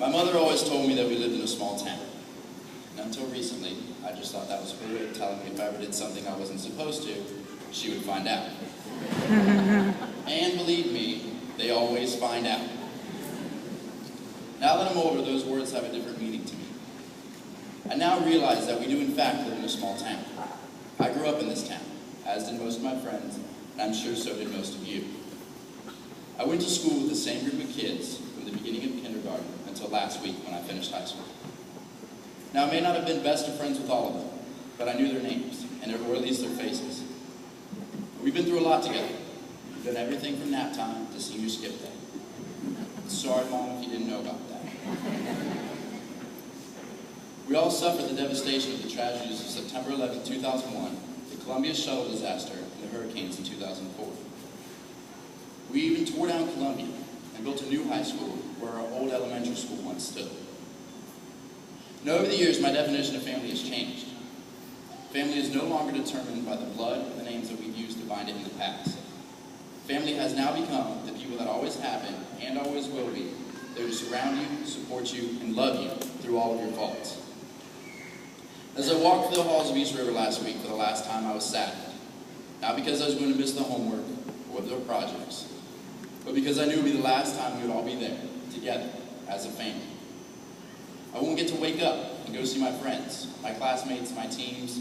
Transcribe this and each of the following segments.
My mother always told me that we lived in a small town. And until recently, I just thought that was her way of telling me if I ever did something I wasn't supposed to, she would find out. And believe me, they always find out. Now that I'm older, those words have a different meaning to me. I now realize that we do in fact live in a small town. I grew up in this town, as did most of my friends, and I'm sure so did most of you. I went to school with the same group of kids from the beginning of kindergarten until last week when I finished high school. Now, I may not have been best of friends with all of them, but I knew their names, or at least their faces. We've been through a lot together. We've done everything from nap time to senior skip day. Sorry, Mom, if you didn't know about that. We all suffered the devastation of the tragedies of September 11, 2001, the Columbia shuttle disaster, and the hurricanes in 2004. We even tore down Columbia and built a new high school where our old elementary school once stood. Now, over the years, my definition of family has changed. Family is no longer determined by the blood and the names that we've used to bind it in the past. Family has now become the people that always have been and always will be, there to surround you, support you, and love you through all of your faults. As I walked through the halls of East River last week for the last time, I was saddened. Not because I was going to miss the homework or the projects, but because I knew it would be the last time we would all be there, together, as a family. I won't get to wake up and go see my friends, my classmates, my teams,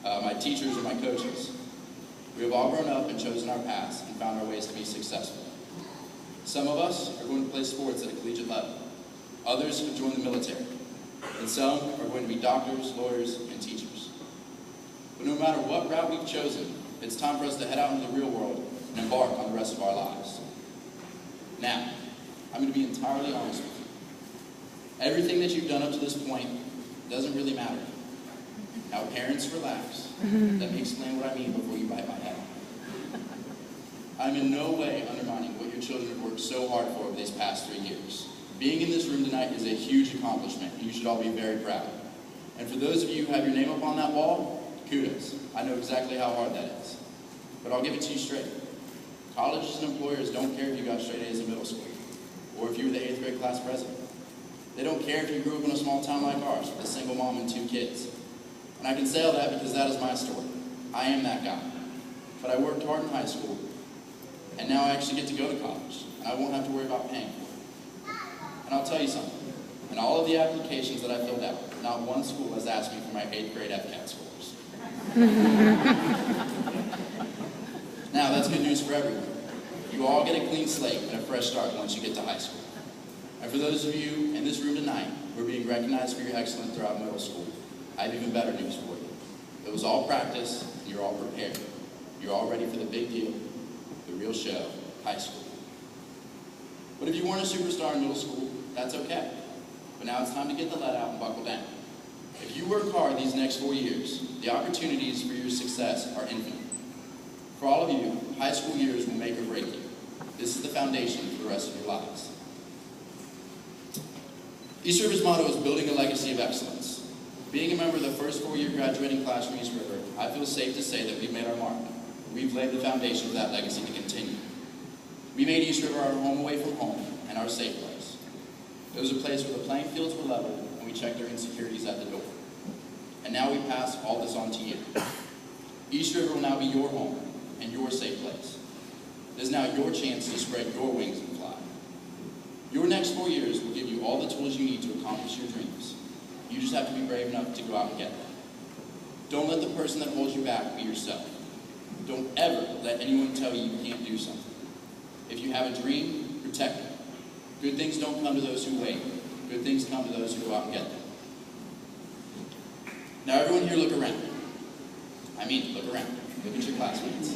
my teachers, or my coaches. We have all grown up and chosen our paths and found our ways to be successful. Some of us are going to play sports at a collegiate level. Others have joined the military. And some are going to be doctors, lawyers, and teachers. But no matter what route we've chosen, it's time for us to head out into the real world and embark on the rest of our lives. Now, I'm going to be entirely honest with you. Everything that you've done up to this point doesn't really matter. Now, parents, relax. Let me explain what I mean before you bite my head. I'm in no way undermining what your children have worked so hard for over these past 3 years. Being in this room tonight is a huge accomplishment, and you should all be very proud. And for those of you who have your name up on that wall, kudos. I know exactly how hard that is. But I'll give it to you straight. Colleges and employers don't care if you got straight A's in middle school, or if you were the 8th grade class president. They don't care if you grew up in a small town like ours with a single mom and 2 kids. And I can say all that because that is my story. I am that guy. But I worked hard in high school, and now I actually get to go to college, and I won't have to worry about paying for it. And I'll tell you something. In all of the applications that I filled out, not one school has asked me for my 8th grade FCAT scores. Now, that's good news for everyone. You all get a clean slate and a fresh start once you get to high school. And for those of you in this room tonight who are being recognized for your excellence throughout middle school, I have even better news for you. It was all practice, and you're all prepared. You're all ready for the big deal, the real show, high school. But if you weren't a superstar in middle school, that's okay. But now it's time to get the lead out and buckle down. If you work hard these next 4 years, the opportunities for your success are infinite. For all of you, high school years will make or break you. This is the foundation for the rest of your lives. East River's motto is building a legacy of excellence. Being a member of the first 4-year graduating class from East River, I feel safe to say that we've made our mark. We've laid the foundation for that legacy to continue. We made East River our home away from home and our safe place. It was a place where the playing fields were level and we checked our insecurities at the door. And now we pass all this on to you. East River will now be your home and your safe place. It is now your chance to spread your wings and fly. Your next 4 years will give you all the tools you need to accomplish your dreams. You just have to be brave enough to go out and get them. Don't let the person that holds you back be yourself. Don't ever let anyone tell you you can't do something. If you have a dream, protect it. Good things don't come to those who wait. Good things come to those who go out and get them. Now everyone here look around. I mean, look around. Look at your classmates.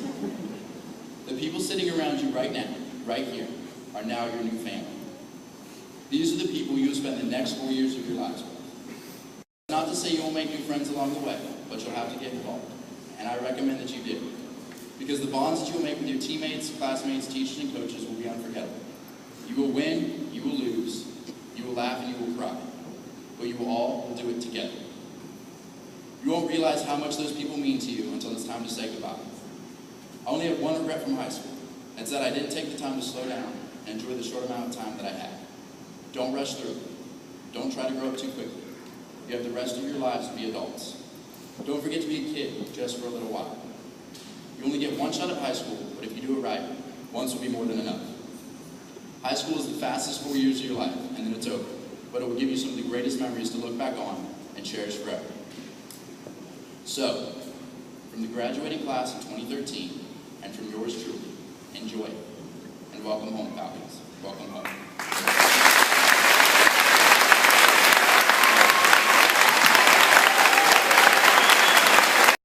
The people sitting around you right now, right here, are now your new family. These are the people you will spend the next 4 years of your lives with. Not to say you won't make new friends along the way, but you'll have to get involved. And I recommend that you do. Because the bonds that you will make with your teammates, classmates, teachers, and coaches will be unforgettable. You will win, you will lose, you will laugh, and you will cry. But you will all do it together. You won't realize how much those people mean to you until it's time to say goodbye. I only have one regret from high school. It's that I didn't take the time to slow down and enjoy the short amount of time that I had. Don't rush through. Don't try to grow up too quickly. You have the rest of your lives to be adults. Don't forget to be a kid just for a little while. You only get one shot at high school, but if you do it right, once will be more than enough. High school is the fastest 4 years of your life, and then it's over. But it will give you some of the greatest memories to look back on and cherish forever. So, from the graduating class of 2013, and from yours truly, enjoy it. And welcome home, Falcons. Welcome home.